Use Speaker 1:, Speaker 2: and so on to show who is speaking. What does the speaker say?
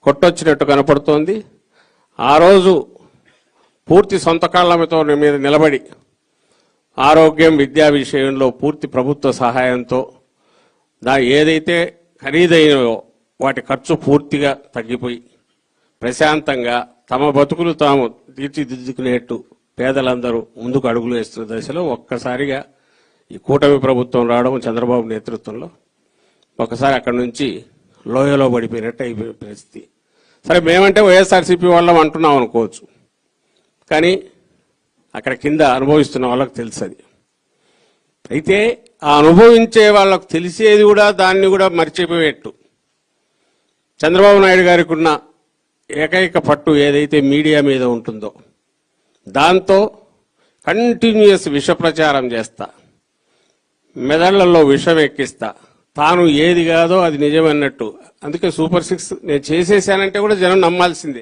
Speaker 1: కొట్టొచ్చినట్టు కనపడుతోంది. ఆ రోజు పూర్తి సొంత కాళ్ళతో మీద నిలబడి ఆరోగ్యం విద్యా విషయంలో పూర్తి ప్రభుత్వ సహాయంతో ఏదైతే ఖరీదైనవో వాటి ఖర్చు పూర్తిగా తగ్గిపోయి ప్రశాంతంగా తమ బతుకులు తాము తీర్చిదిద్దుకునేట్టు పేదలందరూ ముందుకు అడుగులు వేస్తున్న దశలో ఒక్కసారిగా ఈ కూటమి ప్రభుత్వం రావడం చంద్రబాబు నేతృత్వంలో ఒకసారి అక్కడి నుంచి లోయలో పడిపోయినట్టు అయిపోయిన పరిస్థితి. సరే, మేమంటే వైఎస్ఆర్సీపీ వాళ్ళం అంటున్నాం అనుకోవచ్చు, కానీ అక్కడ కింద అనుభవిస్తున్న వాళ్ళకి తెలుసు అది. అయితే ఆ అనుభవించే వాళ్ళకు తెలిసేది కూడా దాన్ని కూడా మర్చిపోయేట్టు చంద్రబాబు నాయుడు గారికి ఉన్న ఏకైక పట్టు ఏదైతే మీడియా మీద ఉంటుందో దాంతో కంటిన్యూస్ విష ప్రచారం చేస్తా, మెదళ్లలో విషం ఎక్కిస్తా, తాను ఏది కాదో అది నిజమన్నట్టు. అందుకే సూపర్ 6 నేను చేసేసానంటే కూడా జనం నమ్మాల్సిందే.